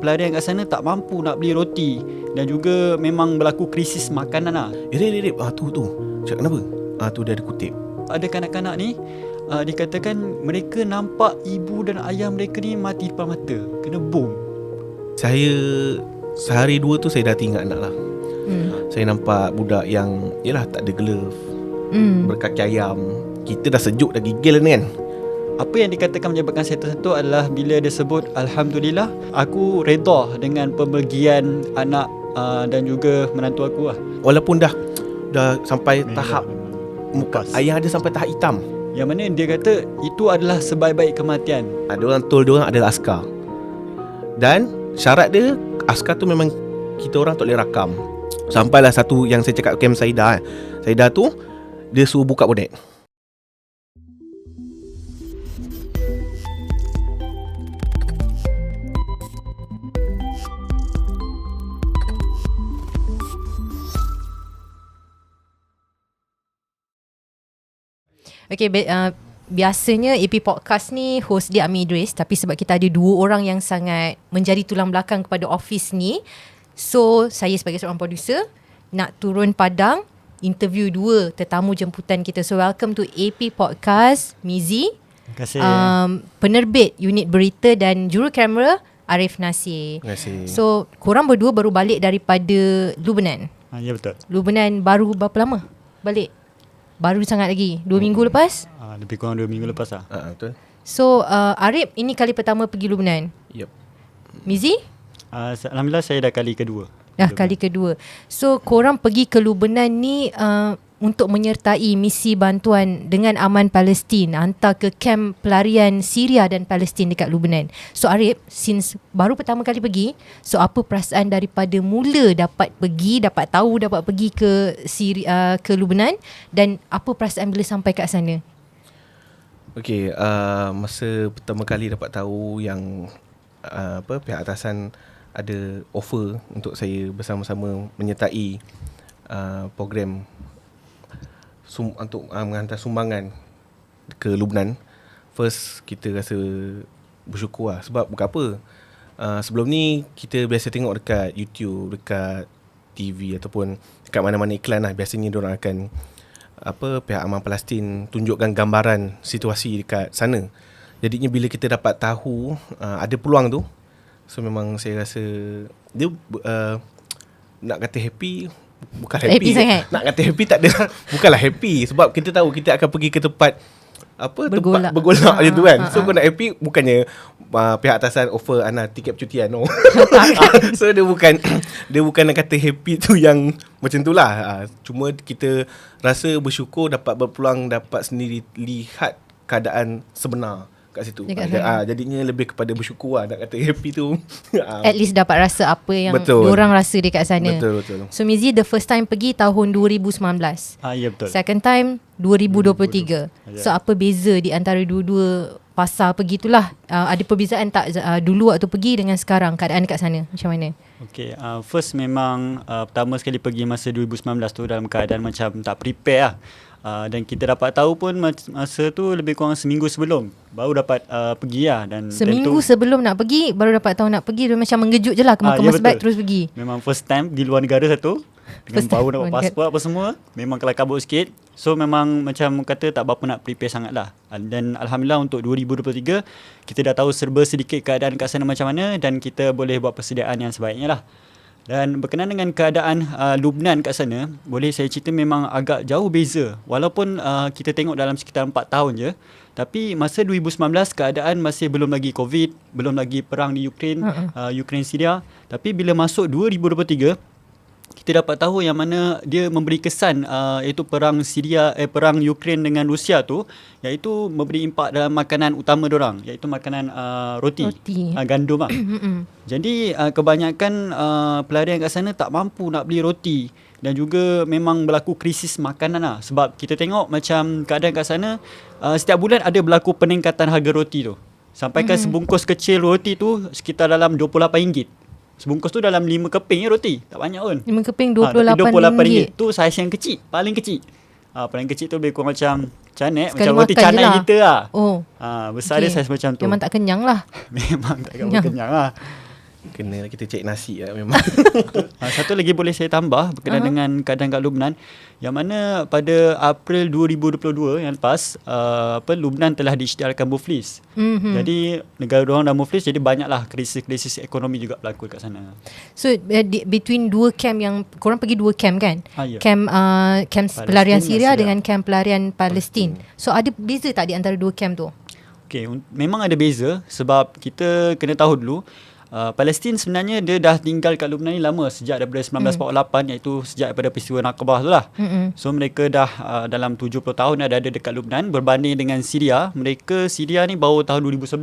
pelarian kat sana tak mampu nak beli roti. Dan juga memang berlaku krisis makanan lah. Rip. Tu cakap kenapa? Tu dia ada kutip. Ada kanak-kanak ni dikatakan mereka nampak ibu dan ayah mereka ni mati depan mata, kena bom. Saya sehari dua tu saya dah tinggal anak lah. Saya nampak budak yang yelah tak ada glove, berkaki ayam. Kita dah sejuk dah gigil ni kan. Apa yang dikatakan menyebabkan saya tersentuh adalah bila dia sebut Alhamdulillah, aku redha dengan pembagian anak dan juga menantu aku lah. Walaupun dah sampai tahap muka ayah ada sampai tahap hitam. Yang mana dia kata itu adalah sebaik-baik kematian. Ada orang tol dia orang adalah askar. Dan syarat dia askar tu memang kita orang tak boleh rakam. Sampailah satu yang saya cakap camp Saidah. Saidah tu dia suruh buka bonet. Okay, biasanya AP Podcast ni host dia Ami Idris, tapi sebab kita ada dua orang yang sangat menjadi tulang belakang kepada office ni, so saya sebagai seorang producer nak turun padang interview dua tetamu jemputan kita. So welcome to AP Podcast, Mizi. Terima kasih. Penerbit unit berita dan juru kamera Arif Nasir. Terima kasih. So korang berdua baru balik daripada Lubnan. Ya betul. Lubnan baru berapa lama balik? Baru sangat lagi 2 minggu lepas. Lebih kurang 2 minggu lepas lah. Betul. So Arif ini kali pertama pergi Lubnan. Yep. Mizi? Alhamdulillah saya dah kali kedua. Kali kedua. So korang pergi ke Lubnan ni untuk menyertai misi bantuan dengan aman Palestin, hantar ke kamp pelarian Syria dan Palestin dekat Lubnan. So Arif, since baru pertama kali pergi, so apa perasaan daripada mula dapat pergi ke Syria, ke Lubnan, dan apa perasaan bila sampai kat sana? Okay, masa pertama kali dapat tahu yang pihak atasan ada offer untuk saya bersama-sama menyertai program untuk menghantar sumbangan ke Lubnan. First kita rasa bersyukur lah. Sebab bukan apa, sebelum ni kita biasa tengok dekat YouTube, dekat TV ataupun dekat mana-mana iklan lah. Biasanya diorang akan pihak aman Palestin tunjukkan gambaran situasi dekat sana. Jadinya bila kita dapat tahu ada peluang tu, so memang saya rasa dia nak kata happy, bukan happy sangat. Nak kata happy tak ada. Bukanlah happy, sebab kita tahu kita akan pergi ke tempat bergolak. tempat bergolak je tu kan. So kau nak happy, bukannya pihak atasan offer Ana tiket percutian, no. So dia bukan nak kata happy tu yang macam tu lah. Cuma kita rasa bersyukur dapat berpeluang, dapat sendiri lihat keadaan sebenar kat situ. Jadinya lebih kepada bersyukur lah, nak kata happy tu. At least dapat rasa apa yang diorang rasa dekat sana. Betul. So Mizi the first time pergi tahun 2019. Ya betul. Second time 2023. So apa beza di antara dua-dua fasa pergi itulah? Ada perbezaan tak dulu waktu pergi dengan sekarang, keadaan dekat sana macam mana? Okay, first memang pertama sekali pergi masa 2019 tu dalam keadaan macam tak prepare lah. Dan kita dapat tahu pun masa tu lebih kurang seminggu sebelum baru dapat pergi lah. Dan seminggu sebelum nak pergi baru dapat tahu nak pergi. Dia macam mengejut je lah, kemas beg terus pergi. Memang first time di luar negara satu, dengan baru dapat pasport apa semua, memang kelam kabut sikit. So memang macam kata tak berapa nak prepare sangat lah. Dan Alhamdulillah untuk 2023 kita dah tahu serba sedikit keadaan kat sana macam mana, dan kita boleh buat persediaan yang sebaiknya lah. Dan berkenaan dengan keadaan Lubnan kat sana, boleh saya cerita memang agak jauh beza. Walaupun kita tengok dalam sekitar 4 tahun je, tapi masa 2019 keadaan masih belum lagi COVID, belum lagi perang di Ukraine, Ukraine Syria. Tapi bila masuk 2023, kita dapat tahu yang mana dia memberi kesan iaitu perang perang Ukraine dengan Rusia tu, iaitu memberi impak dalam makanan utama diorang, iaitu makanan roti. Gandum lah. Jadi kebanyakan pelarian kat sana tak mampu nak beli roti, dan juga memang berlaku krisis makanan lah. Sebab kita tengok macam keadaan kat sana, setiap bulan ada berlaku peningkatan harga roti tu. Sampaikan sebungkus kecil roti tu sekitar dalam RM28. Sebungkus tu dalam 5 keping je roti. Tak banyak pun. 5 keping RM28. RM28. Tu saiz yang kecil. Paling kecil. Paling kecil tu lebih kurang macam macam roti canai kita lah. Besar dia saiz macam tu. Memang tak kenyang lah. Memang tak kenyang lah. kena kita cek nasi lah memang. Satu lagi boleh saya tambah berkenaan dengan keadaan kat Lubnan, yang mana pada April 2022 yang lepas Lubnan telah diisytiharkan muflis. Jadi negara orang dah muflis, jadi banyaklah krisis ekonomi juga berlaku kat sana. So between dua camp yang korang pergi dua camp kan? Ya. Camp pelarian Syria Syria. dengan camp pelarian Palestin. So ada beza tak di antara dua camp tu? Okay, memang ada beza sebab kita kena tahu dulu Palestin sebenarnya dia dah tinggal kat Lubnan ni lama, sejak daripada 1948, iaitu sejak daripada peristiwa Nakbah tu lah. So mereka dah dalam 70 tahun ada dekat Lubnan, berbanding dengan Syria. Syria ni baru tahun 2011.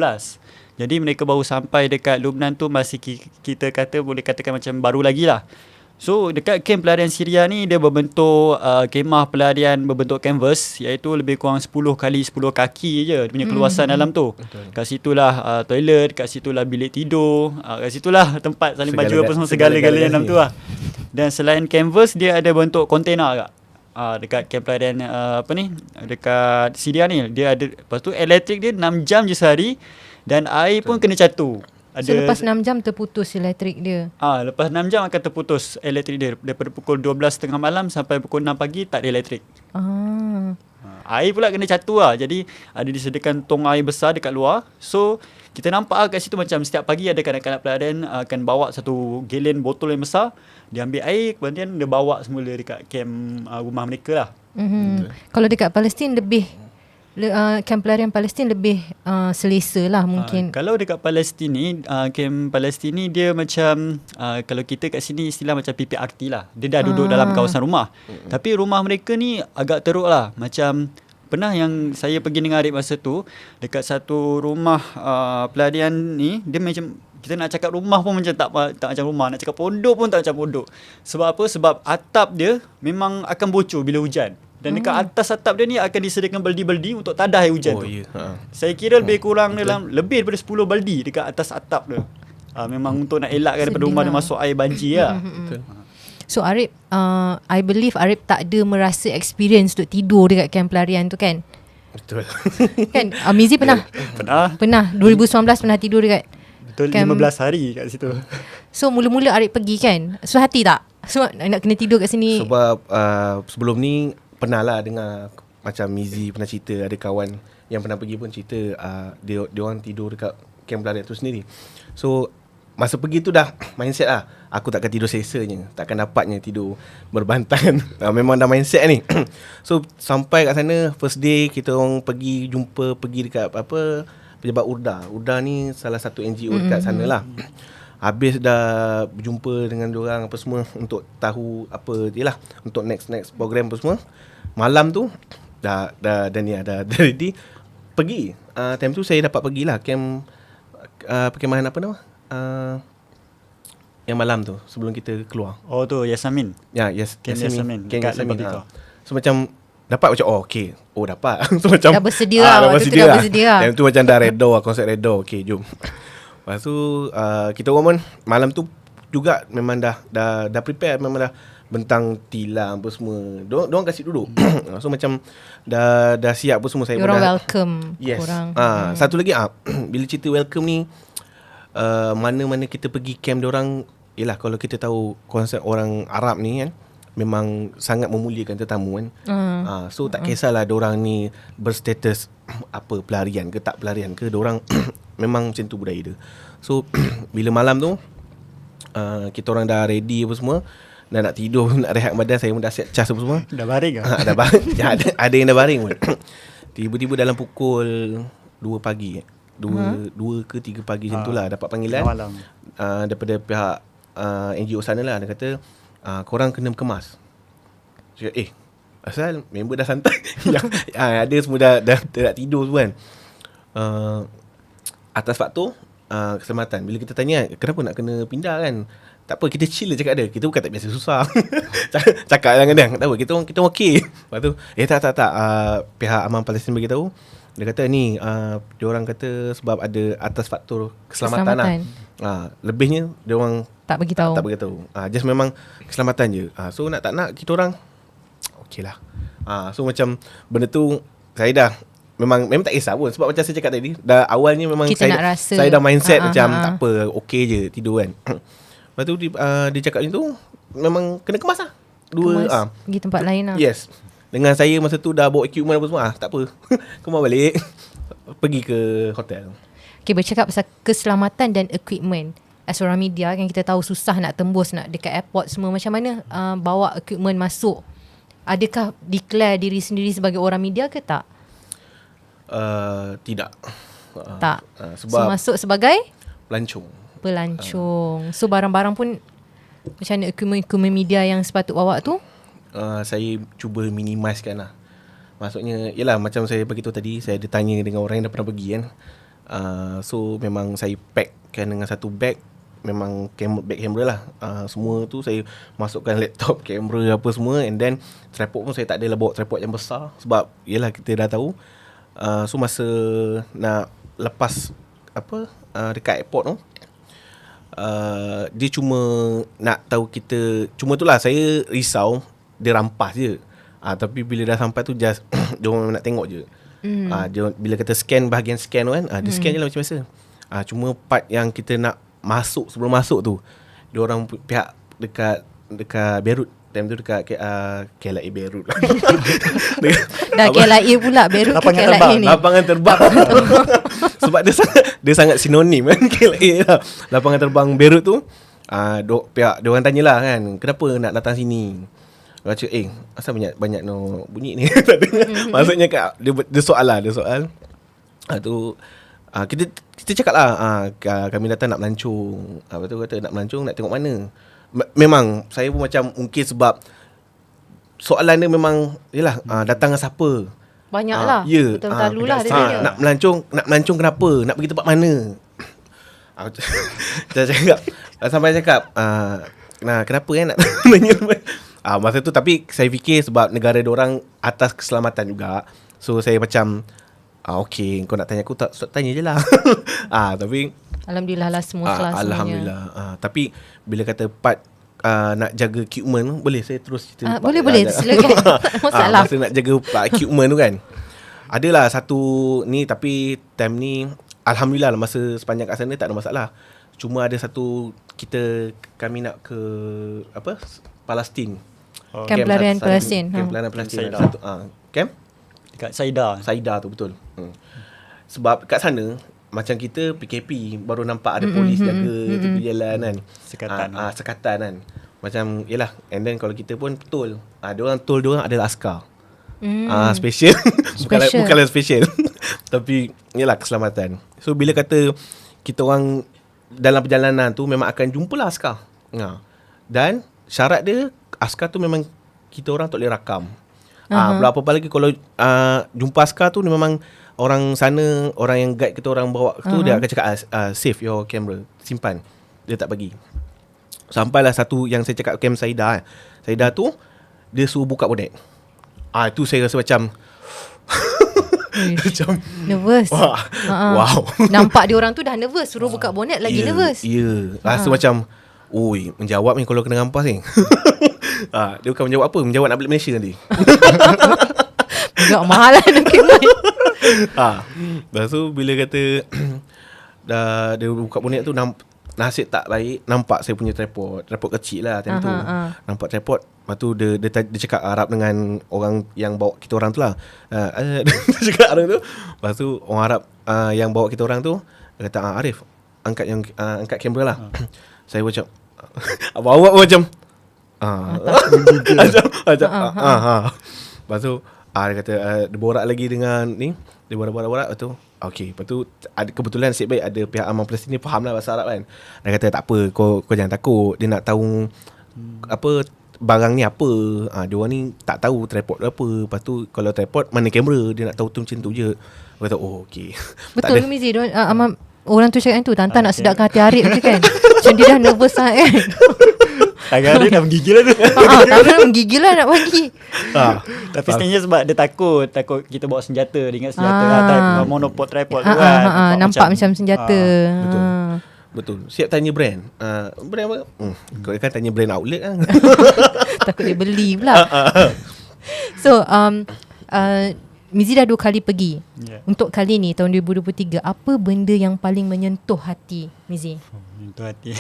Jadi mereka baru sampai dekat Lubnan tu masih kita boleh katakan macam baru lagi lah. So dekat kamp pelarian Syria ni dia berbentuk kemah pelarian berbentuk kanvas, iaitu lebih kurang 10 kali 10 kaki je dia punya keluasan dalam tu. Kat situlah toilet, kat situlah bilik tidur, kat situlah tempat saling baju apa semua, segala-galanya dalam tu lah. Dan selain kanvas dia ada bentuk kontainer agak. Dekat kamp pelarian dekat Syria ni dia ada, lepas tu elektrik dia 6 jam je sehari dan air pun kena catur. So lepas 6 jam terputus elektrik dia. Lepas 6 jam akan terputus elektrik dia. Daripada pukul 12.30 malam sampai pukul 6 pagi tak ada elektrik. Air pula kena catur lah. Jadi ada disediakan tong air besar dekat luar. So kita nampak kat situ macam setiap pagi ada kanak-kanak pelarian akan bawa satu galen botol yang besar. Dia ambil air, kemudian dia bawa semula dekat kamp rumah mereka lah. Kalau dekat Palestin lebih kamp pelarian Palestin lebih selesa lah mungkin. Kalau dekat Palestin ni, kamp Palestin ni dia macam kalau kita kat sini istilah macam PPRT lah. Dia dah duduk dalam kawasan rumah. Tapi rumah mereka ni agak teruk lah. Macam pernah yang saya pergi dengan Arif masa tu, dekat satu rumah pelarian ni, dia macam kita nak cakap rumah pun macam tak macam rumah, nak cakap pondok pun tak macam pondok. Sebab apa? Sebab atap dia memang akan bocor bila hujan. Dan dekat atas atap dia ni akan disediakan baldi-baldi untuk tadah air hujan tu. Saya kira lebih kurang dalam lebih daripada 10 baldi dekat atas atap dia. Memang untuk nak elakkan daripada rumah dia masuk air banjir lah. So Arif, I believe Arif tak ada merasa experience untuk tidur dekat kamp pelarian tu kan? Betul. Kan? Mizi pernah? Pernah. 2019 pernah tidur dekat Betul, camp. 15 hari kat situ. So mula-mula Arif pergi kan, so hati tak? So nak kena tidur kat sini. Sebab sebelum ni pernah lah dengar macam Mizi pernah cerita, ada kawan yang pernah pergi pun cerita dia orang tidur dekat kamp pelarian tu sendiri. So masa pergi tu dah mindset lah, aku takkan tidur selesanya, takkan dapatnya tidur berbantahan. Memang dah mindset ni. So sampai kat sana first day kita orang pergi dekat pejabat Urda ni salah satu NGO dekat sana lah. Habis dah berjumpa dengan diorang apa semua untuk tahu apa dia lah untuk next program apa semua. Malam tu dah ready pergi. Time tu saya dapat pergilah camp perkemahan apa nama? Yang malam tu sebelum kita keluar. Oh tu Yasamin. Ya, yes, Camp Yasamin. Camp Dekat Yasamin. Lepas So macam dapat macam okey. Oh dapat. So macam dah bersedia lah, waktu tu dah bersedia lah. Time tu macam dah redor lah, konsep redor. Okey, jom. Lepas tu kita orang pun malam tu juga memang dah prepare, memang dah bentang tilam apa semua. Diorang kasih duduk. So macam dah siap apa semua. Saya pun diorang dah welcome korang. Satu lagi bila cerita welcome ni, mana-mana kita pergi camp diorang, yelah kalau kita tahu konsep orang Arab ni kan, memang sangat memuliakan tetamu kan. So tak kisahlah diorang ni berstatus apa, pelarian ke tak pelarian ke, diorang memang macam tu budaya dia. So bila malam tu kita orang dah ready apa semua, dah nak tidur, nak rehat badan, saya pun dah siap cas apa semua. Dah baring ke? Dah baring. ada yang dah baring pun. Tiba-tiba dalam pukul 2 pagi 2 ke 3 pagi macam tu lah dapat panggilan malam. Daripada pihak NGO sana lah. Dia kata korang kena kemas. Cakap asal member dah santai. Ada semua dah nak tidur semua kan. Atas faktor keselamatan. Bila kita tanya kenapa nak kena pindah kan, tak apa, kita chill je cakap dia. Kita bukan tak biasa susah. Cakap kadang-kadang tak apa, kita okey. Lepas tu tak pihak Aman Palestin bagi tahu, dia kata ni diorang kata sebab ada atas faktor keselamatan. Lah. Lebihnya diorang tak bagi tahu. Tak bagi tahu. Just memang keselamatan je. So nak tak nak kita orang okey lah. So macam benda tu saya dah memang tak kisah pun. Sebab macam saya cakap tadi, dah awalnya memang Kita saya nak rasa. saya dah mindset macam Ha. tak apa, okey je tidur kan. Lepas tu dia cakap macam tu, memang kena kemas lah. Kemas, pergi tempat lain lah. Yes. Dengan saya masa tu dah bawa equipment apa semua, tak apa. Kemas balik. Pergi ke hotel. Okay, bercakap pasal keselamatan dan equipment. As orang media kan, kita tahu susah nak tembus, nak dekat airport semua. Macam mana bawa equipment masuk? Adakah declare diri sendiri sebagai orang media ke tak? Tidak. Tak. Sebab So masuk sebagai pelancong. pelancong. So barang-barang pun macam mana equipment media yang sepatut bawa tu? Saya cuba minimizekan lah. Maksudnya, yelah macam saya beritahu tadi, saya ada tanya dengan orang yang dah pernah pergi kan. So memang saya packkan dengan satu bag, memang bag kamera lah. Semua tu saya masukkan laptop, kamera apa semua. And then tripod pun saya tak adalah bawa tripod yang besar. Sebab yelah kita dah tahu. So masa nak lepas dekat airport tu, dia cuma nak tahu kita, cuma tu lah saya risau dia rampas je. Tapi bila dah sampai tu just dia orang nak tengok je. Bila kata scan, bahagian scan tu kan, dia scan je lah macam biasa. Cuma part yang kita nak masuk, sebelum masuk tu, dia orang pihak dekat Beirut, time tu dekat KLIA Beirut. Dah KLIA pula, Beirut ke KLIA ni. Lapangan terbang. Sebab dia sangat sinonim kan KLIA lah. Lapangan terbang Beirut tu, pihak dia orang tanyalah kan, kenapa nak datang sini? Baca asal banyak no bunyi ni. Maksudnya dia soal. Kita cakap lah, kami datang nak melancong. Lepas tu kata nak melancong, nak tengok mana. Memang saya pun macam mungkin sebab soalan dia memang yalah, datang dengan siapa. Banyak lah. Ya. Betul-betul lah dia tanya. Nak melancong kenapa? Nak pergi tempat mana? Saya cakap, sampai cakap, nah kenapa nak tanya? Masa tu tapi saya fikir sebab negara diorang atas keselamatan juga. So saya macam okey, kau nak tanya aku, tak tanya je lah. Tapi Alhamdulillah lah semua kelas Alhamdulillah. Tapi bila kata part nak jaga equipment, boleh saya terus cerita? Boleh silakan. Tak ada masalah. Masa nak jaga equipment tu kan, adalah satu ni, tapi time ni Alhamdulillah lah, masa sepanjang kat sana tak ada masalah. Cuma ada satu, kami nak ke Palestin. Camp pelarian Palestin. Camp pelarian Palestin. Camp Dekat Saida tu betul. Sebab kat sana macam kita PKP baru nampak ada polis jaga tepi jalan kan. Sekatan kan. Macam yalah, and then kalau kita pun betul. Dia orang adalah askar. Special. Bukanlah special. Tapi yalah, keselamatan. So bila kata kita orang dalam perjalanan tu memang akan jumpalah askar. Dan syarat dia, askar tu memang kita orang tak boleh rakam. Apa lagi kalau jumpa askar tu, memang orang sana, orang yang guide kita orang bawa tu, dia akan cakap save your camera, simpan. Dia tak bagi. Sampailah satu yang saya cakap, camp Saida. Saida tu dia suruh buka bonet. Itu saya rasa macam macam nervous. Wow. Nampak dia orang tu dah nervous, suruh buka bonet lagi nervous. Ya. Rasa macam menjawab ni kalau kena rampas ni. Dia bukan menjawab apa, menjawab nak balik Malaysia nanti. Enggak mahal lah nak kemai. Lepas tu bila kata dah dia buka bonet tu, nasib tak baik, nampak saya punya tripod kecil lah time tu. Nampak tripod. Lepas tu dia cakap Arab dengan orang yang bawa kita orang tu lah. Dia cakap Arab tu. Lepas tu orang Arab yang bawa kita orang tu, dia kata, Arif, angkat kamera lah. Saya macam awak macam lepas tu dia kata dia borak lagi dengan ni, dia borak-borak tu. Okey, lepas tu kebetulan nasib baik ada pihak Aman Palestin ni faham lah bahasa Arab kan. Dia kata tak apa, kau jangan takut, dia nak tahu apa barang ni apa. Dia orang ni tak tahu tripod apa. Lepas tu kalau tripod mana kamera, dia nak tahu tu macam tu je. Dia kata okey. Betul ke Mizi? Orang tu cakap tu, Tantan nak sedapkan hati Arif je kan. Macam dia dah nervous sangat kan. Tangan dia dah menggigil lah tu. Tangan dia menggigil lah nak bagi. Tapi sebenarnya sebab dia takut kita bawa senjata. Dia ingat senjata type monopod tripod tu kan. Nampak macam senjata. Betul. Siap tanya brand. Brand apa? Kau kan tanya brand outlet kan. Takut dia beli pula. So Mizi dah 2 kali pergi. Untuk kali ni tahun 2023, apa benda yang paling menyentuh hati Mizi? Menyentuh hati.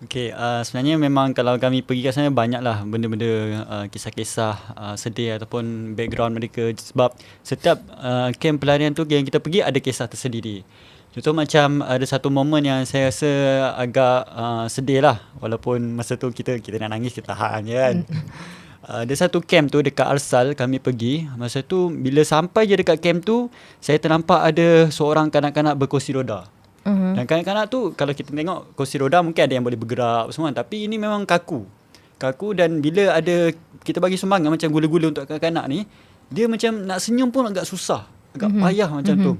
Okay, sebenarnya memang kalau kami pergi kat sana banyaklah benda-benda kisah-kisah sedih ataupun background mereka, sebab setiap kamp pelarian tu yang kita pergi ada kisah tersendiri. Contoh macam ada satu momen yang saya rasa agak sedih lah, walaupun masa tu kita nak nangis, kita tahan je kan. Ada satu camp tu dekat Arsal kami pergi. Masa tu bila sampai je dekat camp tu, saya ternampak ada seorang kanak-kanak berkursi roda. Dan kanak-kanak tu kalau kita tengok kursi roda mungkin ada yang boleh bergerak semua, tapi ini memang kaku. Dan bila ada kita bagi sumbangan macam gula-gula untuk kanak-kanak ni, dia macam nak senyum pun agak susah, agak payah macam tu.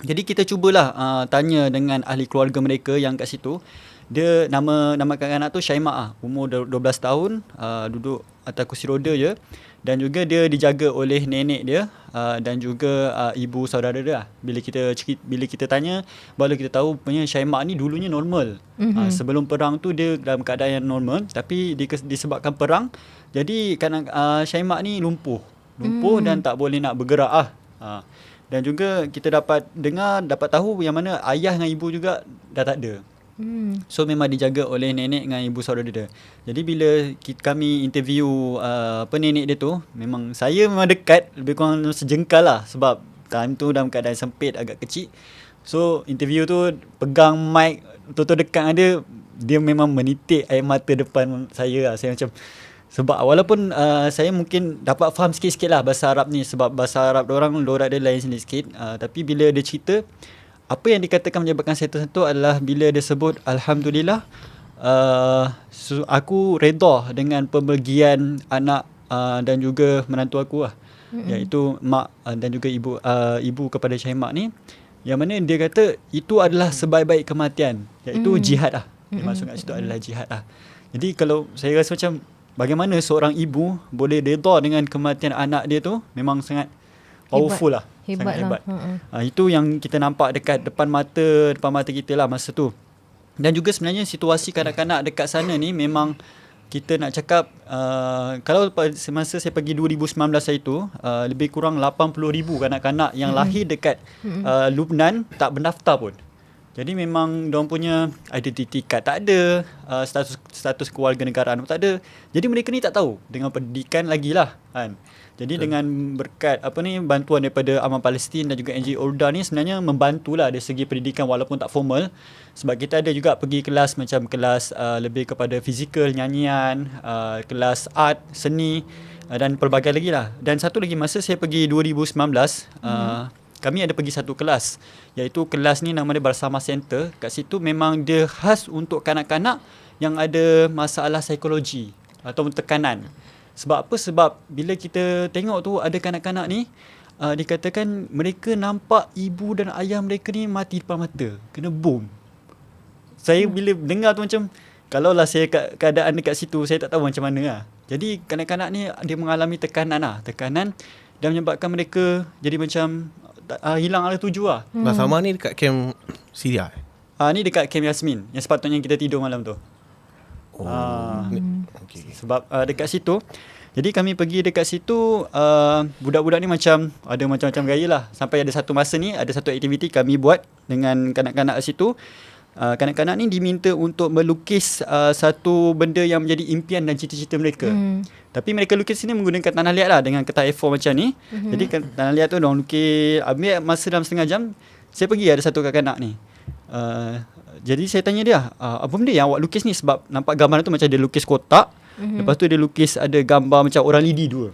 Jadi kita cubalah tanya dengan ahli keluarga mereka yang kat situ. Dia nama kanak-kanak tu Syaimah, umur 12 tahun, duduk atas kursi roda je, dan juga dia dijaga oleh nenek dia dan juga ibu saudara dia. Bila kita tanya, baru kita tahu punya Syaimah ni dulunya normal. Sebelum perang tu dia dalam keadaan yang normal, tapi disebabkan perang, jadi Syaimah ni lumpuh dan tak boleh nak bergerak Dan juga kita dapat tahu yang mana ayah dengan ibu juga dah tak ada. So memang dijaga oleh nenek dengan ibu saudara dia. Jadi bila kami interview nenek dia tu, memang saya memang dekat, lebih kurang sejengkal lah, sebab time tu dalam keadaan sempit, agak kecil. So interview tu pegang mic betul-betul dekat dengan dia memang menitik air mata depan saya lah. Saya macam, sebab walaupun saya mungkin dapat faham sikit-sikit lah bahasa Arab ni, sebab bahasa Arab diorang lorak dia lain sikit, tapi bila dia cerita, apa yang dikatakan menyebabkan saya tersentuh adalah bila dia sebut, Alhamdulillah, aku redha dengan pemergian anak dan juga menantu aku lah, iaitu mak dan juga ibu kepada Syaimah ni, yang mana dia kata itu adalah sebaik-baik kematian, iaitu jihad lah. Dia masuk kat situ adalah jihad lah. Jadi kalau saya rasa macam bagaimana seorang ibu boleh redha dengan kematian anak dia tu, memang sangat powerful lah. Hebat sangat lah. hebat. Itu yang kita nampak dekat depan mata kita lah masa tu. Dan juga sebenarnya situasi kanak-kanak dekat sana ni memang kita nak cakap, kalau semasa saya pergi 2019 hari tu, lebih kurang 80,000 kanak-kanak yang lahir dekat Lubnan tak berdaftar pun. Jadi memang diorang punya identity card tak ada, status kewarganegaraan pun tak ada. Jadi mereka ni tak tahu dengan pendidikan lagi lah kan. Jadi dengan berkat bantuan daripada Aman Palestin dan juga NGO Urda ni sebenarnya membantulah dari segi pendidikan walaupun tak formal. Sebab kita ada juga pergi kelas macam kelas lebih kepada fizikal, nyanyian, kelas art, seni dan pelbagai lagi lah. Dan satu lagi, masa saya pergi 2019, kami ada pergi satu kelas, iaitu kelas ni nama dia Bersama Center. Kat situ memang dia khas untuk kanak-kanak yang ada masalah psikologi atau tekanan. Sebab apa? Sebab bila kita tengok tu ada kanak-kanak ni dikatakan mereka nampak ibu dan ayah mereka ni mati depan mata, kena bom. Saya bila dengar tu macam, kalaulah saya keadaan dekat situ, saya tak tahu macam mana lah. Jadi kanak-kanak ni dia mengalami tekanan dan menyebabkan mereka jadi macam hilang arah tuju lah. Bersama ni dekat kamp Syria? Ni dekat kamp Yasmin yang sepatutnya kita tidur malam tu. Okay. Sebab dekat situ, jadi kami pergi dekat situ, budak-budak ni macam ada macam-macam gaya lah. Sampai ada satu masa ni, ada satu aktiviti kami buat dengan kanak-kanak situ. Kanak-kanak ni diminta untuk melukis satu benda yang menjadi impian dan cita-cita mereka. Tapi mereka lukis ni menggunakan tanah liat lah, dengan kertas A4 macam ni. Jadi tanah liat tu diorang lukis, ambil masa dalam setengah jam. Saya pergi ada satu kanak-kanak ni. Jadi saya tanya dia, apa benda yang awak lukis ni? Sebab nampak gambar tu macam dia lukis kotak. Lepas tu dia lukis ada gambar macam orang lidi dua.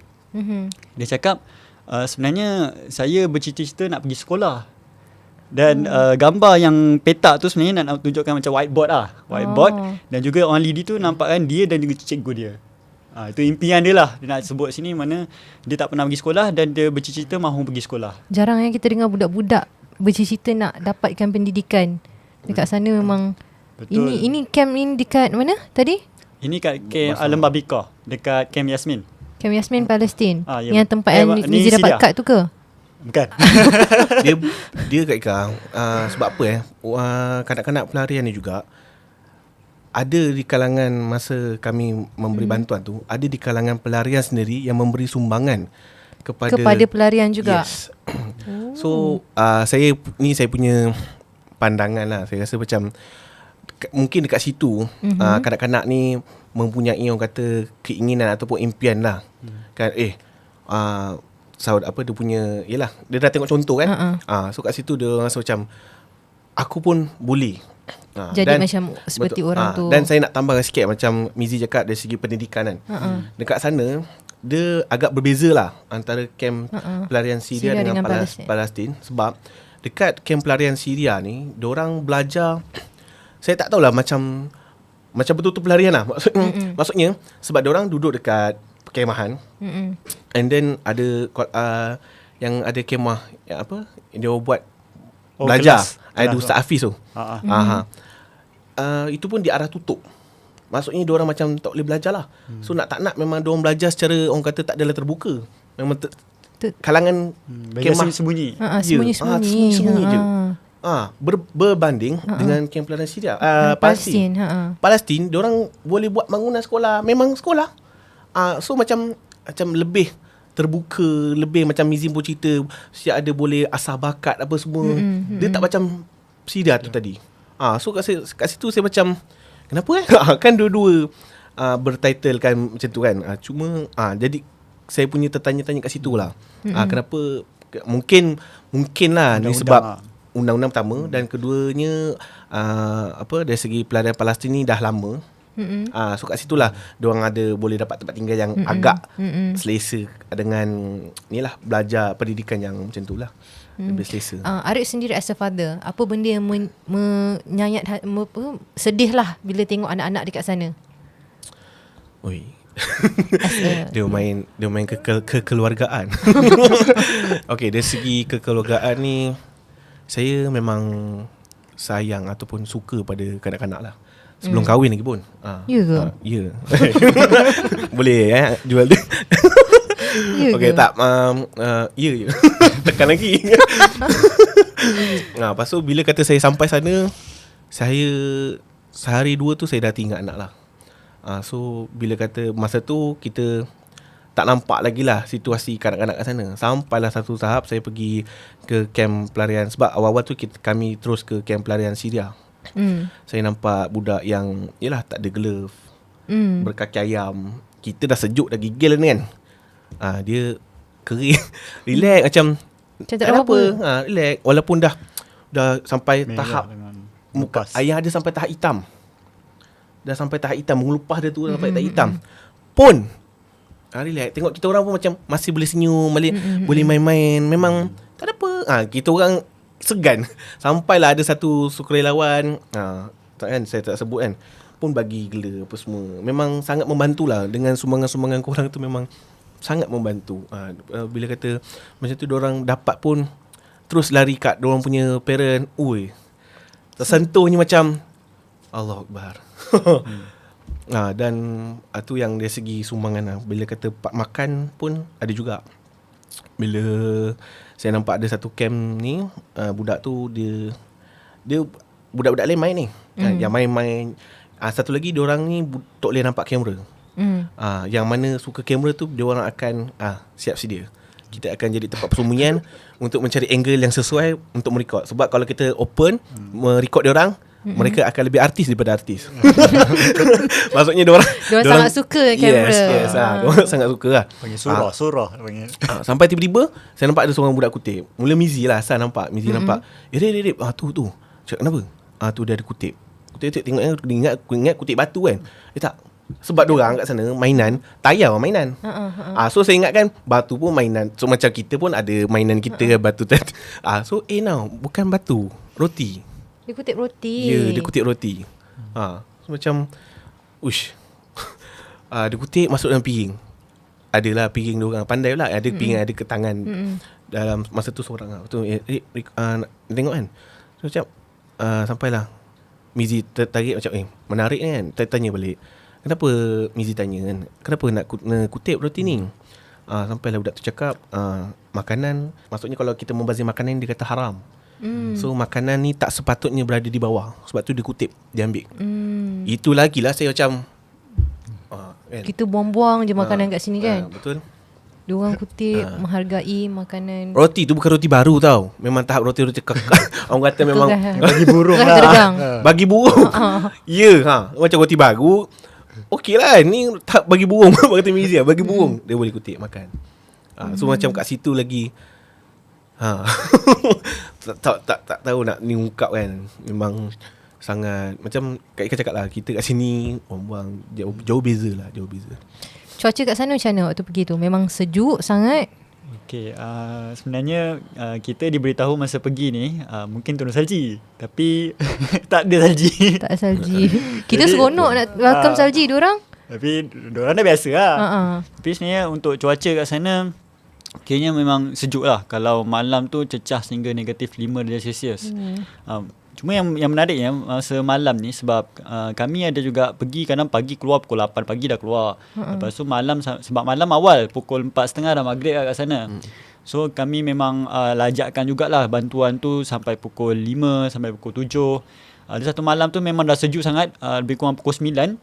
Dia cakap, sebenarnya saya bercita-cita nak pergi sekolah. Dan gambar yang petak tu sebenarnya nak tunjukkan macam whiteboard lah. Whiteboard. Dan juga orang lidi tu nampakkan dia dan juga cikgu dia. Itu impian dia lah. Dia nak sebut sini mana dia tak pernah pergi sekolah dan dia bercita-cita mahu pergi sekolah. Jarang yang kita dengar budak-budak bercita-cita nak dapatkan pendidikan. Dekat sana memang. Betul. Ini camp ini dekat mana tadi? Ini kat camp Lembah Bika, dekat camp Yasmin. Camp Yasmin Palestin. Ya. Yang tempat yang Nizi dapat kad tu ke? Bukan. dia kat Ikang, sebab apa kanak-kanak pelarian ni juga ada di kalangan, masa kami memberi bantuan tu, ada di kalangan pelarian sendiri yang memberi sumbangan kepada pelarian juga. Yes. So saya punya pandangan lah. Saya rasa macam mungkin dekat situ kanak-kanak ni mempunyai orang kata keinginan ataupun impian lah. Kan dia punya, yelah, dia dah tengok contoh kan. So kat situ dia rasa macam aku pun boleh. Jadi macam seperti orang tu. Dan saya nak tambahkan sikit macam Mizi cakap dari segi pendidikan kan. Dekat sana dia agak berbeza lah antara kem pelarian Syria dengan Palestin. Sebab dekat kem pelarian Syria ni diorang belajar, saya tak tahulah macam betul-betul pelarian lah. Maksudnya sebab diorang duduk dekat kemahan, and then ada yang ada kemah yang apa dia buat belajar. Ada Ustaz Hafiz tu. Itu pun di arah tutup. Maksudnya diorang macam tak boleh belajar lah. So nak tak nak memang diorang belajar secara orang kata tak adalah terbuka. Memang kalangan kemah sembunyi. Sembunyi-sembunyi. Sembunyi je. Berbanding dengan kem pelarian Syria, Palestin. Palestin diorang boleh buat bangunan sekolah, memang sekolah. So macam lebih terbuka, lebih macam Mizim pun cerita, siap ada boleh asah bakat apa semua. Dia tak macam Syria tu tadi. So kat situ saya macam kenapa kan dua-dua bertitle kan macam tu kan. Cuma jadi saya punya tertanya-tanya kat situ lah. Kenapa mungkin lah ni sebab undang-undang pertama, dan keduanya dari segi pelarian Palestin ni dah lama. So kat situlah diorang ada boleh dapat tempat tinggal yang agak selesa dengan ni lah, belajar pendidikan yang macam tu lah. Lebih selesa. Arif sendiri as a father, apa benda yang menyayat sedih lah bila tengok anak-anak dekat sana? Oi. Dia main kekeluargaan. Okey, dari segi kekeluargaan ni saya memang sayang ataupun suka pada kanak-kanak lah. Sebelum kahwin lagi pun. Ya ke? Ya. Boleh jual dia. Okey, tak ya je. Tekan lagi. Lepas tu bila kata saya sampai sana, saya sehari dua tu saya dah tinggal anak lah. So bila kata masa tu kita tak nampak lagi lah situasi kanak-kanak kat sana. Sampailah satu tahap saya pergi ke kem pelarian. Sebab awal-awal tu kami terus ke kem pelarian Syria. Saya nampak budak yang yelah tak ada glove, berkaki ayam. Kita dah sejuk, dah gigil ni kan. Dia kering, relax macam tak ada apa. Relax. Walaupun dah sampai Merah tahap muka ayah ada sampai tahap hitam. Dah sampai tahap hitam, mengelupah dia tu dah sampai tahap hitam. Pun relax. Tengok kita orang pun macam masih boleh senyum, boleh main-main. Memang tak ada apa. Kita orang segan. Sampailah ada satu sukarelawan, tak kan, saya tak sebut kan, pun bagi gela apa semua. Memang sangat membantulah. Dengan sumbangan-sumbangan korang tu memang sangat membantu. Bila kata macam tu diorang dapat pun terus lari kat diorang punya parent. Ui, tersentuhnya macam Allahu Akbar. Dan tu yang dari segi sumbangan lah. Bila kata pak makan pun ada juga. Bila saya nampak ada satu camp ni, budak tu dia budak-budak lain main ni. Yang main-main. Satu lagi diorang ni tak boleh nampak kamera. Yang mana suka kamera tu diorang akan siap sedia. Kita akan jadi tempat persembunyian untuk mencari angle yang sesuai untuk merekod. Sebab kalau kita open merekod diorang, mereka akan lebih artis daripada artis. Maksudnya diorang sangat suka kamera. Yes, diorang sangat suka lah. Panggil surah panggil. Sampai tiba-tiba saya nampak ada seorang budak kutip. Mula Mizi lah, asal nampak Mizi nampak. Rip, tu. Cakap kenapa? Tu dia ada kutip. Kutip tengok ingat kutip batu kan. Tak. Sebab diorang kat sana mainan tayar mainan. So saya ingatkan batu pun mainan. So macam kita pun ada mainan kita batu tadi. So bukan batu, roti. Dia kutip roti. Ya, dia kutip roti. So macam dia kutip masuk dalam piring. Adalah piring diorang. Pandai pula. Ada piring, ada ke tangan. Dalam masa tu seorang lah. Tu tengok kan. So macam sampailah Mizi tertarik macam menarik kan. Tanya balik. Kenapa Mizi tanya kan, kenapa nak kutip roti ni? Sampailah budak tu cakap makanan, maksudnya kalau kita membazir makanan dia kata haram. So makanan ni tak sepatutnya berada di bawah. Sebab tu dia kutip, dia ambil. Itu lagi lah saya macam kan? Kita buang-buang je makanan kat sini kan. Betul. Diorang kutip menghargai makanan. Roti tu bukan roti baru tau. Memang tahap roti-roti kekal. Orang kata memang bagi burung Bukan lah. tergang. bagi burung. Ya, macam roti baru. Okey lah, ni tahap bagi burung. Kata Mizia, bagi burung dia boleh kutip makan. So macam kat situ lagi tak tahu nak ni ungkap kan. Memang sangat macam Kak Ika cakap lah, kita kat sini orang buang jauh beza lah, jauh beza. Cuaca kat sana macam mana waktu pergi tu? Memang sejuk sangat? Okay, sebenarnya kita diberitahu masa pergi ni mungkin turun salji, tapi tak ada salji. Tak ada salji. Kita Jadi, seronok nak welcome salji diorang. Tapi diorang dah biasa lah. Ha. Tapi sebenarnya untuk cuaca kat sana kayaknya memang sejuk lah. Kalau malam tu cecah sehingga negatif 5 darjah Celsius. Cuma yang menariknya masa malam ni, sebab kami ada juga pergi kadang pagi keluar pukul 8 pagi dah keluar. Lepas tu malam, sebab malam awal pukul 4.30 dah maghrib kat sana. So kami memang lajakkan jugalah bantuan tu sampai pukul 5 sampai pukul 7. Ada satu malam tu memang dah sejuk sangat, lebih kurang pukul 9.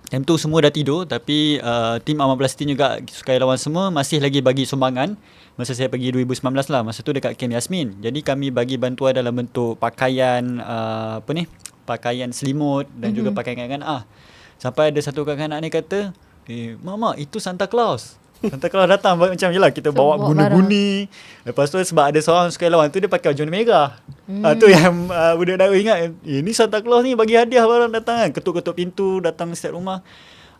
Time tu semua dah tidur, tapi tim Amal Palestin juga sukarelawan semua masih lagi bagi sumbangan. Masa saya pergi 2019 lah, masa tu dekat Camp Yasmin. Jadi kami bagi bantuan dalam bentuk pakaian pakaian selimut dan juga pakaian kanak-kanak. Sampai ada satu kanak-kanak ni kata, Mak, itu Santa Claus. Santa Claus datang macam je lah, kita bawa guni-guni. Lepas tu sebab ada seorang sukarelawan tu dia pakai baju merah. Tu yang budak Daud ingat, ni Santa Claus ni bagi hadiah barang datang kan. Ketuk-ketuk pintu, datang setiap rumah.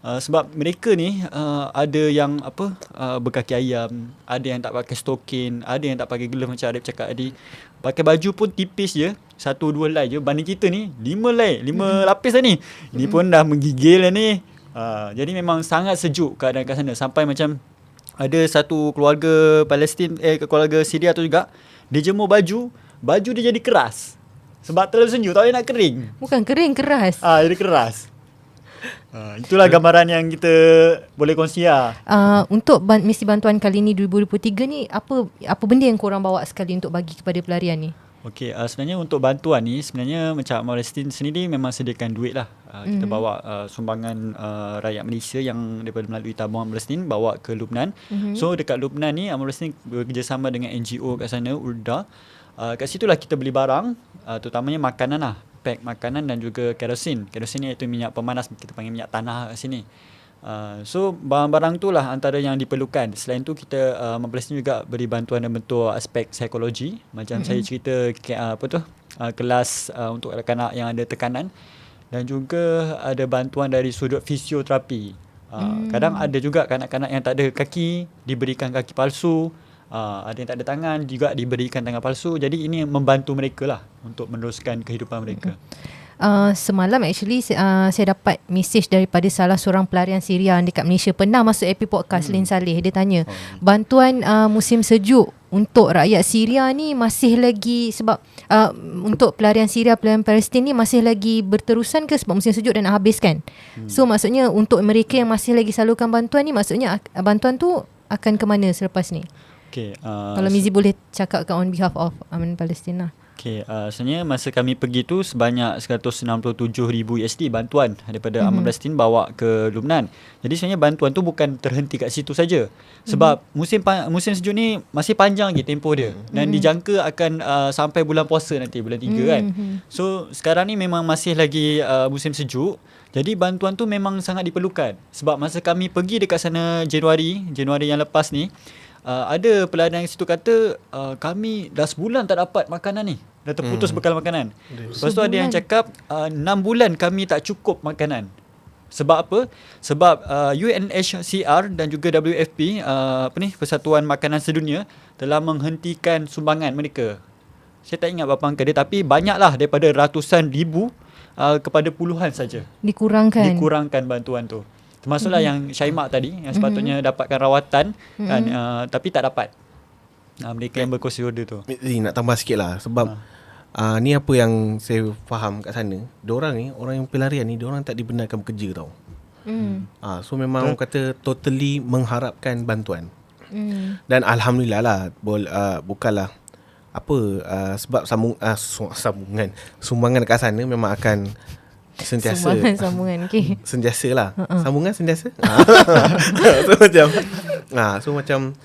Sebab mereka ni ada yang berkaki ayam, ada yang tak pakai stokin, ada yang tak pakai glove macam Arif cakap tadi. Pakai baju pun tipis je, 1-2 lai je. Banding kita ni 5 lai, 5 lapis dah ni. Ni pun dah menggigil dah ni. Jadi memang sangat sejuk keadaan kat sana. Sampai macam ada satu keluarga Palestin, keluarga Syria tu juga, dia jemur baju dia jadi keras. Sebab terlalu sejuk, tak boleh nak kering. Bukan kering, keras. Jadi keras. Itulah gambaran yang kita boleh kongsi lah. Untuk misi bantuan kali ni 2023 ni, apa benda yang korang bawa sekali untuk bagi kepada pelarian ni? Okey, sebenarnya untuk bantuan ni, sebenarnya macam Amal Palestin sendiri memang sediakan duit lah. Kita bawa sumbangan rakyat Malaysia yang daripada melalui tabungan Palestin bawa ke Lubnan. So dekat Lubnan ni Amal Palestin bekerjasama dengan NGO kat sana, Urda. Kat situlah kita beli barang, terutamanya makanan lah. Pack makanan dan juga kerosin. Kerosin ni iaitu minyak pemanas, kita panggil minyak tanah kat sini. So barang-barang tu lah antara yang diperlukan. Selain tu kita Amal Palestin juga beri bantuan dalam bentuk aspek psikologi. Macam saya cerita kelas untuk anak-anak yang ada tekanan. Dan juga ada bantuan dari sudut fisioterapi. Kadang ada juga kanak-kanak yang tak ada kaki, diberikan kaki palsu. Ada yang tak ada tangan, juga diberikan tangan palsu. Jadi ini membantu mereka lah untuk meneruskan kehidupan mereka. Semalam actually saya dapat mesej daripada salah seorang pelarian Syria dekat Malaysia, pernah masuk AP Podcast, Lin Saleh. Dia tanya, bantuan musim sejuk untuk rakyat Syria ni masih lagi, sebab untuk pelarian Syria, pelarian Palestin ni masih lagi berterusan ke sebab musim sejuk dan nak habis kan? So maksudnya untuk mereka yang masih lagi salurkan bantuan ni, maksudnya bantuan tu akan ke mana selepas ni? Okay, kalau Mizi boleh cakapkan on behalf of Aman Palestin lah. Okay, sebenarnya masa kami pergi tu sebanyak 167,000 USD bantuan daripada Amal Palestin bawa ke Lubnan. Jadi sebenarnya bantuan tu bukan terhenti kat situ saja. Sebab musim sejuk ni masih panjang lagi tempoh dia. Dan dijangka akan sampai bulan puasa nanti, bulan 3 kan. So sekarang ni memang masih lagi musim sejuk. Jadi bantuan tu memang sangat diperlukan. Sebab masa kami pergi dekat sana Januari yang lepas ni, ada pelarian yang situ kata kami dah sebulan tak dapat makanan ni. Dah terputus bekal makanan. Lepas tu ada yang cakap 6 bulan kami tak cukup makanan. Sebab apa? Sebab UNHCR dan juga WFP, Persatuan Makanan Sedunia, telah menghentikan sumbangan mereka. Saya tak ingat berapa angka dia, tapi banyaklah, daripada ratusan ribu kepada puluhan saja. Dikurangkan bantuan tu. Termasuklah yang Syaimak tadi, yang sepatutnya dapatkan rawatan kan, tapi tak dapat. Mereka yang berkursi roda tu. Nak tambah sikit lah. Sebab ni apa yang saya faham kat sana, diorang ni, orang yang pelarian ni, diorang tak dibenarkan bekerja tau. So memang orang kata totally mengharapkan bantuan. Dan Alhamdulillah lah, bukanlah sebab sumbangan kat sana memang akan sentiasa Sambungan okay. sentiasa lah. Sambungan sentiasa. So macam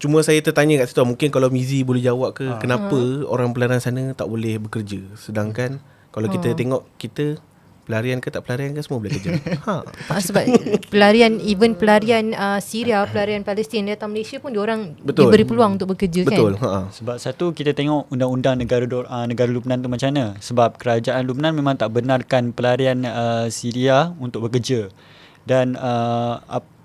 cuma saya tertanya kat situ, mungkin kalau Mizi boleh jawab ke, kenapa orang pelarian sana tak boleh bekerja, sedangkan kalau kita tengok, kita pelarian ke tak pelarian ke semua boleh kerja. Sebab even pelarian Syria, pelarian Palestin datang Malaysia pun diorang Betul. diberi peluang untuk bekerja. Betul. Kan. Sebab satu, kita tengok undang-undang negara Lubnan tu macam mana. Sebab kerajaan Lubnan memang tak benarkan pelarian Syria untuk bekerja. Dan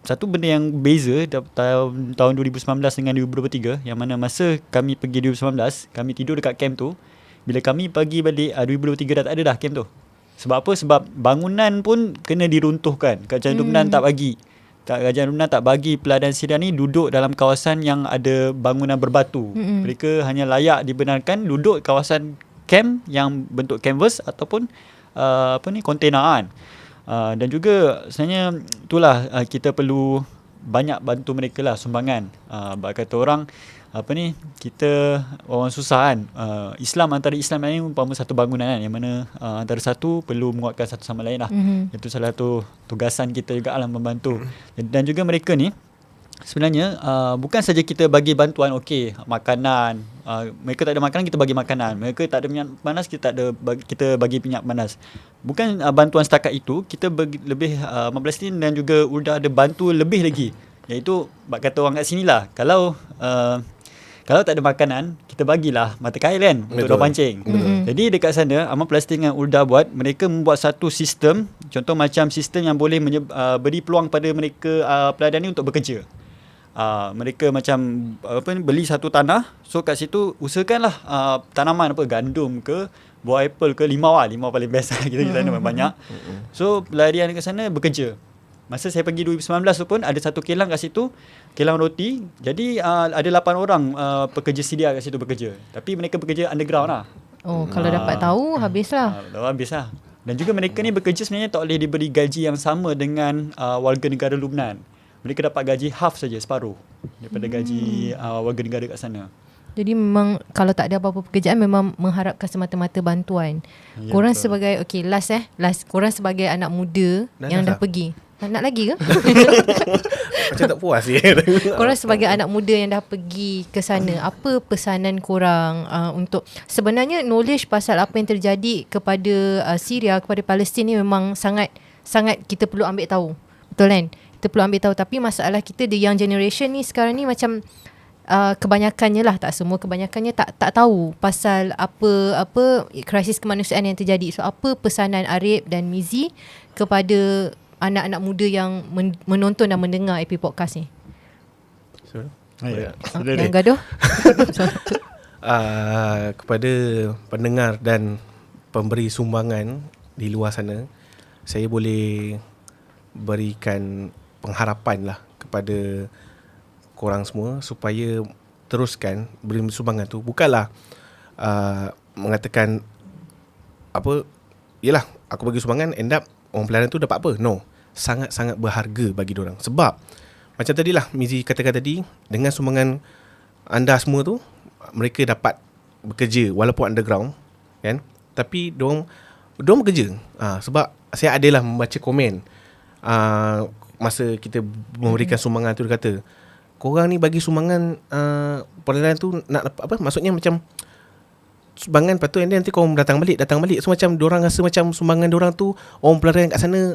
satu benda yang beza tahun 2019 dengan 2023, yang mana masa kami pergi 2019, kami tidur dekat camp tu. Bila kami pergi balik 2023 dah tak ada dah camp tu. Sebab apa? Sebab bangunan pun kena diruntuhkan. Kerajaan Lubnan tak bagi. Kerajaan Lubnan tak bagi pelarian Syria ni duduk dalam kawasan yang ada bangunan berbatu. Mereka hanya layak dibenarkan duduk kawasan camp yang bentuk canvas ataupun kontena kan. Dan juga sebenarnya itulah kita perlu banyak bantu mereka lah, sumbangan. Kata orang kita orang susah kan. Antara Islam ni umpama satu bangunan kan, yang mana antara satu perlu menguatkan satu sama lain lah. Itu salah satu tugasan kita juga lah, membantu. Dan juga mereka ni sebenarnya bukan saja kita bagi bantuan, makanan. Mereka tak ada makanan, kita bagi makanan. Mereka tak ada minyak panas, kita bagi minyak panas. Bukan bantuan setakat itu, kita bagi lebih Palestin dan juga URDA ada bantu lebih lagi, iaitu kata orang kat sini lah, kalau tak ada makanan, kita bagilah mata kail kan, untuk diorang pancing. Jadi dekat sana, Amal Palestin dengan URDA buat, mereka membuat satu sistem, contoh macam sistem yang boleh beri peluang pada mereka pelarian ni untuk bekerja. Mereka macam beli satu tanah, so kat situ usahakanlah tanaman gandum ke, buah apple ke, limau paling best kita di sana banyak. So pelarian kat sana bekerja. Masa saya pergi 2019 tu pun ada satu kilang kat situ, kilang roti. Jadi ada 8 orang pekerja Syria kat situ bekerja. Tapi mereka bekerja underground lah. Kalau dapat tahu habislah. Habislah. Dan juga mereka ni bekerja sebenarnya tak boleh diberi gaji yang sama dengan warga negara Lubnan. Mereka dapat gaji half saja, separuh daripada gaji warga negara kat sana. Jadi memang kalau tak ada apa-apa pekerjaan, memang mengharapkan semata-mata bantuan. Ya, korang betul. sebagai last korang sebagai anak muda yang dah pergi. Nak lagi ke? Macam tak puas je. Korang sebagai anak muda yang dah pergi ke sana, apa pesanan korang untuk sebenarnya knowledge pasal apa yang terjadi kepada Syria, kepada Palestin ni memang sangat kita perlu ambil tahu. Betul kan? Kita perlu ambil tahu, tapi masalah kita the young generation ni sekarang ni macam kebanyakannya lah, tak semua, kebanyakannya tak tahu pasal apa krisis kemanusiaan yang terjadi. So apa pesanan Arif dan Mizi kepada anak-anak muda yang menonton dan mendengar EP Podcast ni? Yang gaduh? Kepada pendengar dan pemberi sumbangan di luar sana, saya boleh berikan pengharapan lah kepada korang semua supaya teruskan beri sumbangan tu. Bukanlah mengatakan yelah aku bagi sumbangan, end up orang pelarian tu dapat apa. No, sangat-sangat berharga bagi diorang. Sebab macam tadilah Mizi katakan tadi, dengan sumbangan anda semua tu, mereka dapat bekerja walaupun underground kan. Tapi diorang bekerja. Sebab saya adalah membaca komen masa kita memberikan sumbangan tu, dia kata korang ni bagi sumbangan pelarian tu nak apa, maksudnya macam sumbangan, lepas tu nanti korang datang balik. So macam diorang rasa macam sumbangan diorang tu, orang pelarian kat sana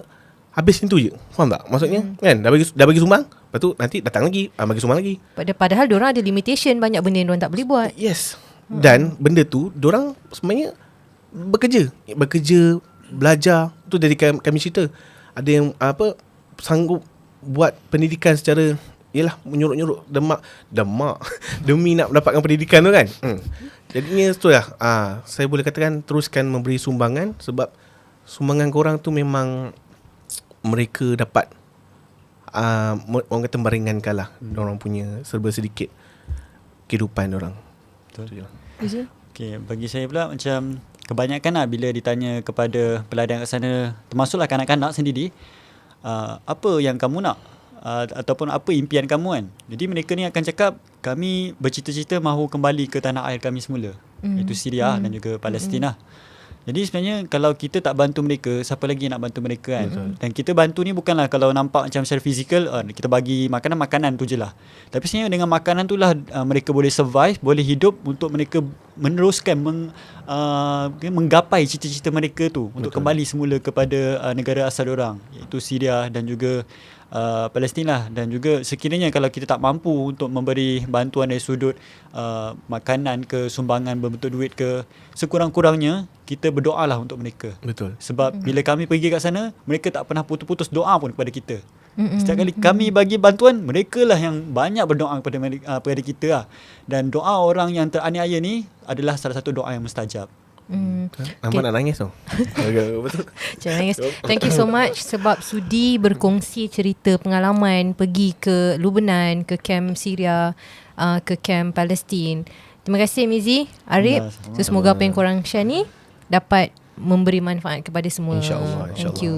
habis itu je. Faham tak? Maksudnya kan, dah bagi sumbang, lepas tu nanti datang lagi, bagi sumbang lagi. Padahal diorang ada limitation, banyak benda yang diorang tak boleh buat. Yes. Dan benda tu diorang sebenarnya bekerja, belajar. Tu dari kami cerita, ada yang sanggup buat pendidikan secara menyuruk-nyuruk demak demi nak mendapatkan pendidikan tu kan. Jadinya tu lah, saya boleh katakan teruskan memberi sumbangan, sebab sumbangan korang tu memang mereka dapat orang kata meringankan lah orang punya serba sedikit kehidupan orang. Betul. Okay, bagi saya pula macam kebanyakan lah bila ditanya kepada pelarian kat sana, termasuklah kanak-kanak sendiri, apa yang kamu nak? Ataupun apa impian kamu kan. Jadi mereka ni akan cakap, kami bercita-cita mahu kembali ke tanah air kami semula, iaitu Syria dan juga Palestin lah. Jadi sebenarnya kalau kita tak bantu mereka, siapa lagi nak bantu mereka kan? Dan kita bantu ni bukanlah kalau nampak macam secara fizikal, kita bagi makanan tu je lah. Tapi sebenarnya dengan makanan tu lah mereka boleh survive, boleh hidup untuk mereka meneruskan menggapai cita-cita mereka tu untuk kembali semula kepada negara asal orang, iaitu Syria dan juga Palestin lah. Dan juga sekiranya kalau kita tak mampu untuk memberi bantuan dari sudut makanan ke, sumbangan berbentuk duit ke, sekurang-kurangnya kita berdoa lah untuk mereka. Betul. Sebab bila kami pergi kat sana, mereka tak pernah putus-putus doa pun kepada kita. Setiap kali kami bagi bantuan, mereka lah yang banyak berdoa kepada kita lah. Dan doa orang yang teraniaya ni adalah salah satu doa yang mustajab. Nampak nak nangis tu. Betul. Jangan nangis. Thank you so much sebab sudi berkongsi cerita pengalaman pergi ke Lubnan, ke kamp Syria, ke kamp Palestin. Terima kasih Mizi, Arif. So, semoga apa yang korang share ni dapat memberi manfaat kepada semua. InsyaAllah. Thank you.